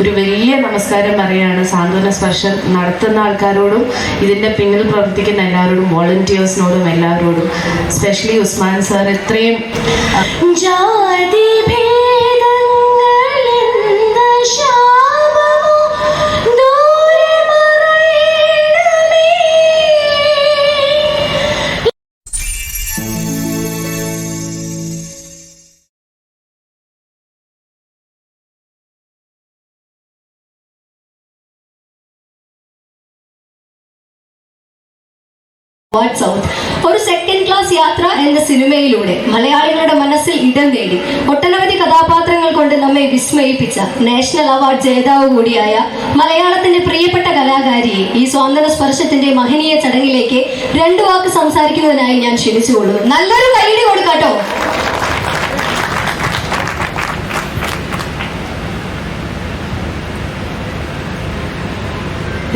ഒരു വലിയ നമസ്കാരം പറയുകയാണ് സാന്ത്വന സ്പർശം നടത്തുന്ന ആൾക്കാരോടും ഇതിൻ്റെ പിന്നിൽ പ്രവർത്തിക്കുന്ന എല്ലാവരോടും, വോളണ്ടിയേഴ്സിനോടും എല്ലാവരോടും, സ്പെഷ്യലി ഉസ്മാൻ സാർ ഇത്രയും ഒരു സെക്കൻഡ് ക്ലാസ് യാത്ര എന്ന സിനിമയിലൂടെ മലയാളികളുടെ മനസ്സിൽ ഇടം നേടി ഒട്ടനവധി കഥാപാത്രങ്ങൾ കൊണ്ട് നമ്മെ വിസ്മയിപ്പിച്ച നാഷണൽ അവാർഡ് ജേതാവ് കൂടിയായ മലയാളത്തിന്റെ പ്രിയപ്പെട്ട കലാകാരിയെ ഈ സ്വാതന്ത്ര്യ സ്പർശത്തിന്റെ മഹനീയ ചടങ്ങിലേക്ക് 2 വാക്ക് സംസാരിക്കുന്നതിനായി ഞാൻ ക്ഷണിച്ചുകൊള്ളുന്നു. നല്ലൊരു കൈയ്യടി കൊടുക്കാട്ടോ.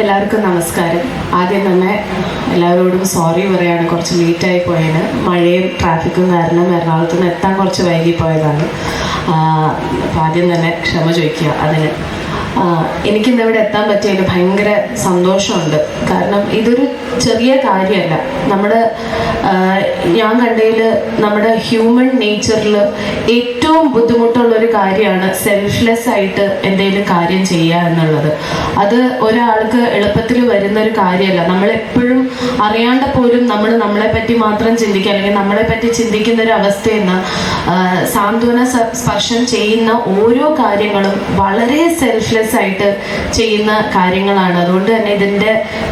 എല്ലാവർക്കും നമസ്കാരം. ആദ്യം തന്നെ എല്ലാവരോടും സോറി പറയാണ്, കുറച്ച് ലേറ്റായി പോയതിന്. മഴയും ട്രാഫിക്കും കാരണം എറണാകുളത്ത് നിന്ന് എത്താൻ കുറച്ച് വൈകിപ്പോയതാണ്. അപ്പോൾ ആദ്യം തന്നെ ക്ഷമ ചോദിക്കുക അതിന്. എനിക്കിന്ന് ഇവിടെ എത്താൻ പറ്റിയതിൽ ഭയങ്കര സന്തോഷമുണ്ട്. കാരണം ഇതൊരു ചെറിയ കാര്യമല്ല. ഞാൻ കണ്ടതിൽ നമ്മുടെ ഹ്യൂമൻ നേച്ചറിൽ ഏറ്റവും ബുദ്ധിമുട്ടുള്ളൊരു കാര്യമാണ് സെൽഫ്ലെസ് ആയിട്ട് എന്തെങ്കിലും കാര്യം ചെയ്യുക എന്നുള്ളത്. അത് ഒരാൾക്ക് എളുപ്പത്തിൽ വരുന്നൊരു കാര്യമല്ല. നമ്മളെപ്പോഴും അറിയാണ്ട് പോലും നമ്മളെ പറ്റി മാത്രം ചിന്തിക്കുക, അല്ലെങ്കിൽ നമ്മളെ പറ്റി ചിന്തിക്കുന്ന ഒരു അവസ്ഥയിൽ നിന്ന് സാന്ത്വന സ്പർശം ചെയ്യുന്ന ഓരോ കാര്യങ്ങളും വളരെ സെൽഫ്ലെസ് ആയിട്ട് ചെയ്യുന്ന കാര്യങ്ങളാണ്. അതുകൊണ്ട് തന്നെ ഇതിൻ്റെ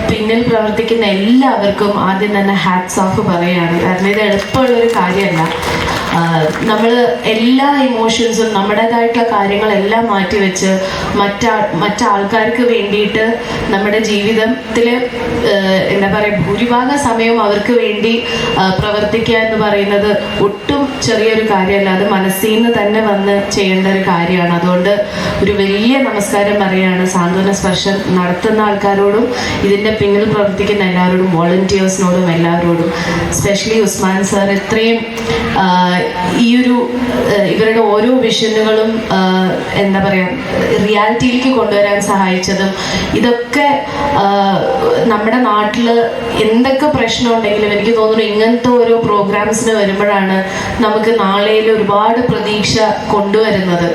പിന്നിൽ പ്രവർത്തിക്കുന്ന എല്ലാവർക്കും ആദ്യം തന്നെ ഹാറ്റ്സ് ഓഫ് പറയുകയാണ്. കാരണം ഇത് എളുപ്പമുള്ളൊരു കാര്യമല്ല. നമ്മൾ എല്ലാ ഇമോഷൻസും നമ്മുടേതായിട്ടുള്ള കാര്യങ്ങളെല്ലാം മാറ്റിവെച്ച് മറ്റാൾക്കാർക്ക് വേണ്ടിയിട്ട് നമ്മുടെ ജീവിതത്തിൽ എന്താ പറയുക, ഭൂരിഭാഗ സമയവും അവർക്ക് വേണ്ടി പ്രവർത്തിക്കുക എന്ന് പറയുന്നത് ഒട്ടും ചെറിയൊരു കാര്യമല്ല. അത് മനസ്സിൽ നിന്ന് തന്നെ വന്ന് ചെയ്യേണ്ട ഒരു കാര്യമാണ്. അതുകൊണ്ട് ഒരു വലിയ നമസ്കാരം പറയുകയാണ് സാന്ത്വന സ്പർശം നടത്തുന്ന ആൾക്കാരോടും ഇതിൻ്റെ പിന്നിൽ പ്രവർത്തിക്കുന്ന എല്ലാവരോടും, വോളണ്ടിയേഴ്സിനോടും എല്ലാവരോടും, സ്പെഷ്യലി ഉസ്മാൻ സാർ ഇത്രയും ഇവരുടെ ഓരോ വിഷനുകളും എന്താ പറയുക റിയാലിറ്റിയിലേക്ക് കൊണ്ടുവരാൻ സഹായിച്ചതും, ഇതൊക്കെ നമ്മുടെ നാട്ടിൽ എന്തൊക്കെ പ്രശ്നം ഉണ്ടെങ്കിലും എനിക്ക് തോന്നുന്നു ഇങ്ങനത്തെ ഓരോ പ്രോഗ്രാംസിന് വരുമ്പോഴാണ് നമുക്ക് നാളെയിൽ ഒരുപാട് പ്രതീക്ഷ കൊണ്ടുവരുന്നത്.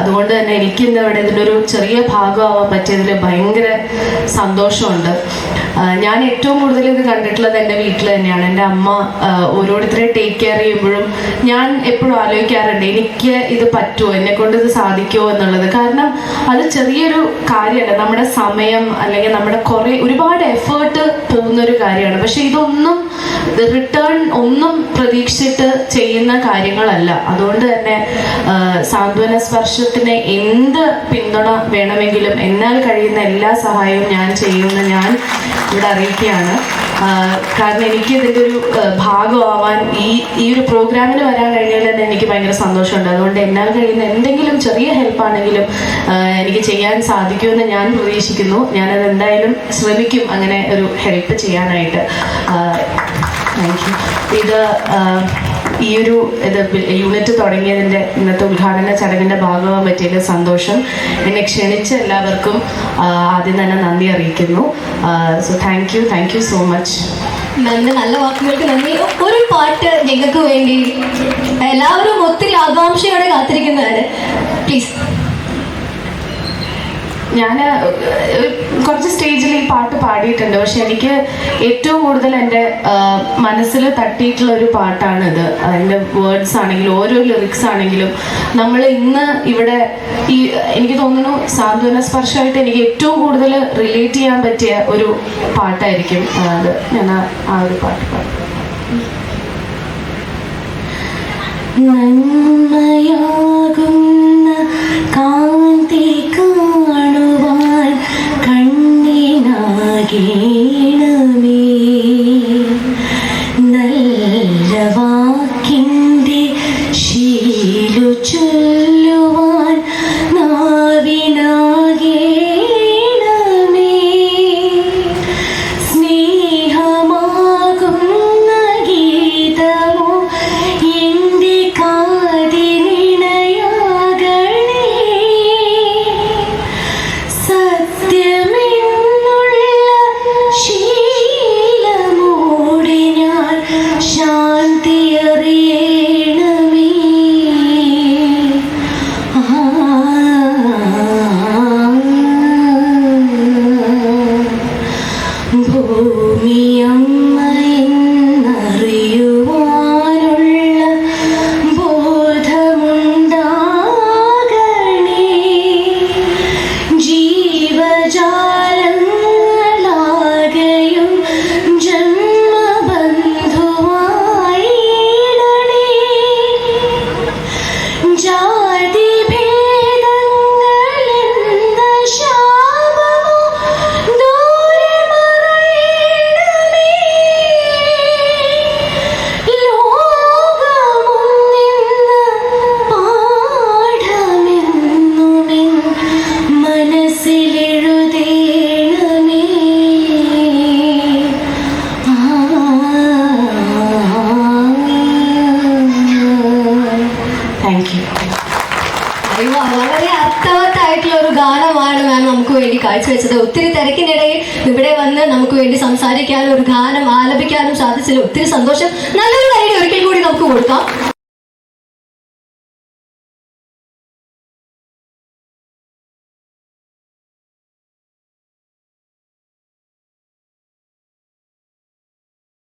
അതുകൊണ്ട് തന്നെ എനിക്ക് ഇന്ന് ഇവിടെ ഇതിലൊരു ചെറിയ ഭാഗമാവാൻ പറ്റിയതിൽ ഭയങ്കര സന്തോഷമുണ്ട്. ഞാൻ ഏറ്റവും കൂടുതൽ ഇത് കണ്ടിട്ടുള്ളത് എൻ്റെ വീട്ടിൽ തന്നെയാണ്. എൻ്റെ അമ്മ ഓരോരുത്തരെ ടേക്ക് കെയർ ചെയ്യുമ്പോഴും ഞാൻ എപ്പോഴും ആലോചിക്കാറുണ്ട്, എനിക്ക് ഇത് പറ്റുമോ, എന്നെക്കൊണ്ട് ഇത് സാധിക്കുമോ എന്നുള്ളത്. കാരണം അത് ചെറിയൊരു കാര്യമല്ല. നമ്മുടെ സമയം അല്ലെങ്കിൽ നമ്മുടെ ഒരുപാട് എഫേർട്ട് പോകുന്നൊരു കാര്യമാണ്. പക്ഷെ ഇതൊന്നും റിട്ടേൺ ഒന്നും പ്രതീക്ഷിച്ചിട്ട് ചെയ്യുന്ന കാര്യങ്ങളല്ല. അതുകൊണ്ട് തന്നെ സാന്ത്വന സ്പർശത്തിന് എന്ത് പിന്തുണ വേണമെങ്കിലും എന്നാൽ കഴിയുന്ന എല്ലാ സഹായവും ഞാൻ ചെയ്യുമെന്ന് ഞാൻ ഇവിടെ അറിയിക്കുകയാണ്. കാരണം എനിക്ക് ഇതിൻ്റെ ഒരു ഭാഗമാവാൻ ഈ ഒരു പ്രോഗ്രാമിന് വരാൻ കഴിഞ്ഞാൽ തന്നെ എനിക്ക് ഭയങ്കര സന്തോഷമുണ്ട്. അതുകൊണ്ട് എന്നാൽ കഴിയുന്ന എന്തെങ്കിലും ചെറിയ ഹെൽപ്പാണെങ്കിലും എനിക്ക് ചെയ്യാൻ സാധിക്കുമെന്ന് ഞാൻ പ്രതീക്ഷിക്കുന്നു. ഞാനത് എന്തായാലും ശ്രമിക്കും അങ്ങനെ ഒരു ഹെൽപ്പ് ചെയ്യാനായിട്ട്. Thank you. ഇത് യൂണിറ്റ് തുടങ്ങിയതിൻ്റെ ഇന്നത്തെ ഉദ്ഘാടന ചടങ്ങിൻ്റെ ഭാഗമാകാൻ പറ്റിയതിൽ സന്തോഷം. എന്നെ ക്ഷണിച്ച എല്ലാവർക്കും ആദ്യം തന്നെ നന്ദി അറിയിക്കുന്നു. So thank you so much. നല്ല വാക്കുകൾക്ക് നന്ദി. ഒരു പാട്ട് ഞങ്ങൾക്ക് വേണ്ടി എല്ലാവരും ഒത്തിരി ആകാംക്ഷയോടെ കാത്തിരിക്കുന്നതാണ്. പ്ലീസ്. ഞാൻ കുറച്ച് സ്റ്റേജിൽ ഈ പാട്ട് പാടിയിട്ടുണ്ട്. പക്ഷെ എനിക്ക് ഏറ്റവും കൂടുതൽ എൻ്റെ മനസ്സിൽ തട്ടിയിട്ടുള്ള ഒരു പാട്ടാണിത്. അതിൻ്റെ വേർഡ്സ് ആണെങ്കിലും ഓരോ ലിറിക്സ് ആണെങ്കിലും നമ്മൾ ഇന്ന് ഇവിടെ എനിക്ക് തോന്നുന്നു സാന്ത്വന സ്പർശമായിട്ട് എനിക്ക് ഏറ്റവും കൂടുതൽ റിലേറ്റ് ചെയ്യാൻ പറ്റിയ ഒരു പാട്ടായിരിക്കും അത്. ഞാൻ ആ ഒരു പാട്ട് പാടും. നന്മയാകുന്ന കാന്തി കാണുവാൻ കണ്ണിനാകേണമേ, നല്ല വാക്കിൻ്റെ ശീലു ചൊല്ലുവാൻ നാവിനാകേണമേ, സ്നേഹമാകുന്ന ഗീതമോ എൻ്റെ കാതിനിണയാകണേ, മനസ്സിലെഴുതേണമേ. Thank you. അയ്യോ, വളരെ അർത്ഥവത്തായിട്ടുള്ള ഒരു ഗാനമാണ് മാം നമുക്ക് വേണ്ടി കാഴ്ചവെച്ചത്. ഒത്തിരി തിരക്കിനിടയിൽ ഇവിടെ വന്ന് നമുക്ക് വേണ്ടി സംസാരിക്കാനും ഒരു ഗാനം ആലപിക്കാനും സാധിച്ചതിൽ ഒത്തിരി സന്തോഷം. നല്ലൊരു ഐഡിയ ഒരിക്കൽ കൂടി നമുക്ക് കൊടുക്കാം.